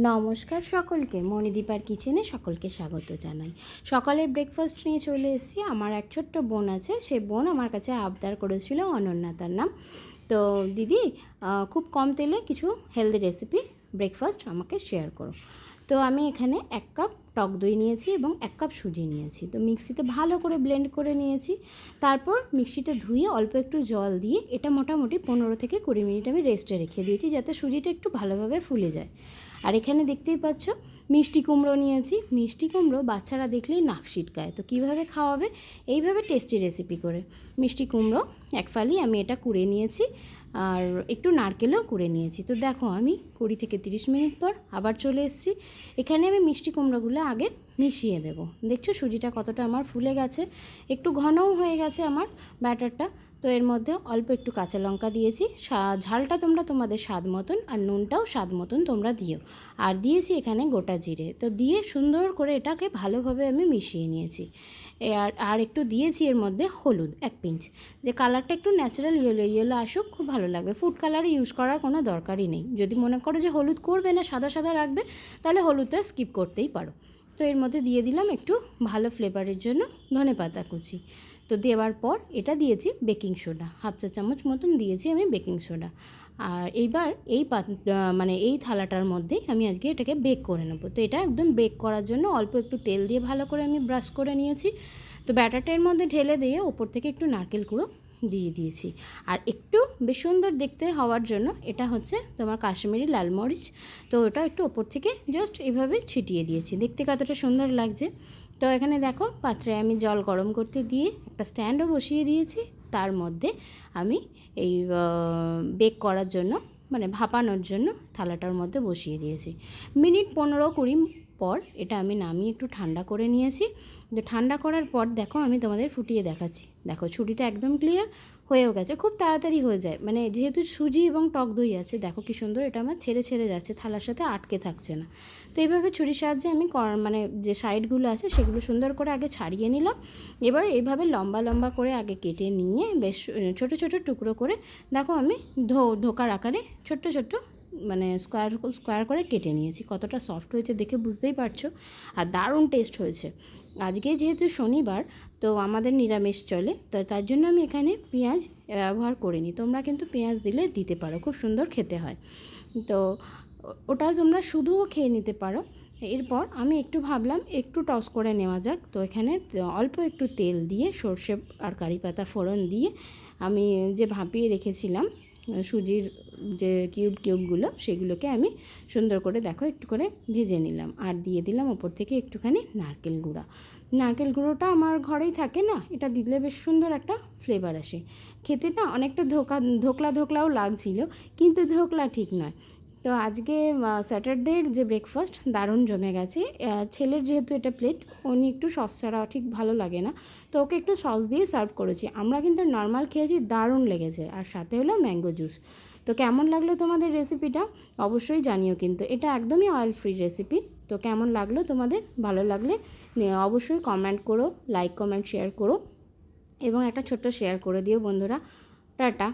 নমস্কার সকলকে, মণিদীপার কিচেনে সকলকে স্বাগত জানাই। সকালের ব্রেকফাস্ট নিয়ে চলে এসেছি। আমার এক ছোট্ট বোন আছে, সে বোন আমার কাছে আবদার করেছিল, অনন্যা তার নাম। তো দিদি খুব কম তেলে কিছু হেলদি রেসিপি ব্রেকফাস্ট আমাকে শেয়ার করো। তো আমি এখানে 1 কাপ টক দই নিয়েছি এবং 1 কাপ সুজি নিয়েছি। তো মিক্সিতে ভালো করে ব্লেন্ড করে নিয়েছি। তারপর মিক্সিটা ধুয়ে অল্প একটু জল দিয়ে এটা মোটামুটি 15 থেকে 20 মিনিট আমি রেস্টে রেখে দিয়েছি, যাতে সুজিটা একটু ভালোভাবে ফুলে যায়। আর এখানে দেখতেই পাচ্ছ মিষ্টি কুমড়ো নিয়েছি। মিষ্টি কুমড়ো বাচ্চারা দেখলেই নাক সিটকায়, তো কীভাবে খাওয়াবে? এইভাবে টেস্টি রেসিপি করে। মিষ্টি কুমড়ো 1 ফালি আমি এটা কুড়ে নিয়েছি, আর একটু নারকেলও কুড়ে নিয়েছি। তো দেখো আমি 20 থেকে 30 মিনিট পর আবার চলে এসেছি। এখানে আমি মিষ্টি কুমড়োগুলো আগে মিশিয়ে দেব। দেখছো সুজিটা কতটা আমার ফুলে গেছে, একটু ঘনও হয়ে গেছে আমার ব্যাটারটা। তো এর মধ্যে অল্প একটু কাঁচা লঙ্কা দিয়েছি, ঝালটা তোমরা তোমাদের স্বাদ মতন, আর নুনটাও স্বাদ মতন তোমরা দিও। আর দিয়েছি এখানে গোটা জিরে। তো দিয়ে সুন্দর করে এটাকে ভালোভাবে আমি মিশিয়ে নিয়েছি। আর একটু দিয়েছি এর মধ্যে হলুদ 1 পিঞ্চ, যে কালারটা একটু ন্যাচারাল ইয়েলো ইয়েলো আসুক, খুব ভালো লাগবে। ফুড কালার ইউজ করার কোনো দরকারই নেই। যদি মনে করো যে হলুদ করবে না, সাদা সাদা রাখবে, তাহলে হলুদটা স্কিপ করতেই পারো। তো এর মধ্যে দিয়ে দিলাম একটু ভালো ফ্লেভারের জন্য ধনেপাতা কুচি। তো দেওয়ার পর এটা দিয়েছি বেকিং সোডা, 1/2 চা চামচ মতন দিয়েছি আমি বেকিং সোডা। আর এইবার এই থালাটার মধ্যেই আমি আজকে এটাকে বেক করে নেব। তো এটা একদম বেক করার জন্য অল্প একটু তেল দিয়ে ভালো করে আমি ব্রাশ করে নিয়েছি। তো ব্যাটারটার মধ্যে ঢেলে দিয়ে ওপর থেকে একটু নারকেল কুড়ো দিয়ে দিয়েছি। আর একটু বেশ সুন্দর দেখতে হওয়ার জন্য এটা হচ্ছে তোমার কাশ্মীরি লাল মরিচ, তো ওটা একটু ওপর থেকে জাস্ট এভাবে ছিটিয়ে দিয়েছি। দেখতে কতটা সুন্দর লাগছে। তো এখানে দেখো পাত্রে আমি জল গরম করতে দিয়ে একটা স্ট্যান্ডও বসিয়ে দিয়েছি। তার মধ্যে আমি এই বেক করার জন্য, মানে ভাপানোর জন্য থালাটার মধ্যে বসিয়ে দিয়েছি। মিনিট 15-20 পর এটা আমি নামিয়ে একটু ঠান্ডা করে নিয়েছি। তো ঠান্ডা করার পর দেখো আমি তোমাদের ফুটিয়ে দেখাচ্ছি। দেখো ছুটিটা একদম ক্লিয়ার হয়েও গেছে, খুব তাড়াতাড়ি হয়ে যায়। মানে যেহেতু সুজি এবং টক দই আছে, দেখো কি সুন্দর এটা আমার ছেড়ে ছেড়ে যাচ্ছে, থালার সাথে আটকে থাকছে না। তো এইভাবে ছুরির সাহায্যে আমি যে সাইডগুলো আছে সেগুলো সুন্দর করে আগে ছাড়িয়ে নিলাম। এবার এইভাবে লম্বা লম্বা করে আগে কেটে নিয়ে বেশ ছোট ছোট টুকরো করে দেখো আমি ধোকার আকারে ছোট্ট ছোট্ট মানে স্কোয়ার করে কেটে নিয়েছি। কতটা সফট হয়েছে দেখে বুঝতেই পারছো, আর দারুণ টেস্ট হয়েছে। আজকে যেহেতু শনিবার, তো আমাদের নিরামিষ চলে, তো তার জন্য আমি এখানে পেঁয়াজ ব্যবহার করিনি। তোমরা কিন্তু পেঁয়াজ দিলে দিতে পারো, খুব সুন্দর খেতে হয়। তো ওটা তোমরা শুধুও খেয়ে নিতে পারো। এরপর আমি একটু ভাবলাম একটু টস করে নেওয়া যাক। তো এখানে অল্প একটু তেল দিয়ে সর্ষে আর কারি পাতা ফোড়ন দিয়ে আমি যে ভাপিয়ে রেখেছিলাম সুজির যে কিউবগুলো, সেগুলোকে আমি সুন্দর করে দেখো একটু করে ভেজে নিলাম। আর দিয়ে দিলাম ওপর থেকে একটুখানি নারকেল গুঁড়া। নারকেল গুঁড়োটা আমার ঘরেই থাকে না, এটা দিলে বেশ সুন্দর একটা ফ্লেভার আসে। খেতে না অনেকটা ধোকলাও লাগছিল, কিন্তু ধোকলা ঠিক নয়। তো আজকে স্যাটারডের যে ব্রেকফাস্ট দারুণ জমে গেছে। ছেলের যেহেতু এটা প্লেট, উনি একটু সস ছাড়া ঠিক ভালো লাগে না, তো ওকে একটু সস দিয়ে সার্ভ করেছি। আমরা কিন্তু নর্মাল খেয়েছি, দারুণ লেগেছে। আর সাথে হলো ম্যাঙ্গো জুস। তো কেমন লাগলো তোমাদের রেসিপিটা অবশ্যই জানিও, কিন্তু এটা একদমই অয়েল ফ্রি রেসিপি। তো কেমন লাগলো তোমাদের? ভালো লাগলে অবশ্যই কমেন্ট করো, লাইক কমেন্ট শেয়ার করো, এবং একটা ছোট্ট শেয়ার করে দিও বন্ধুরা। টাটা।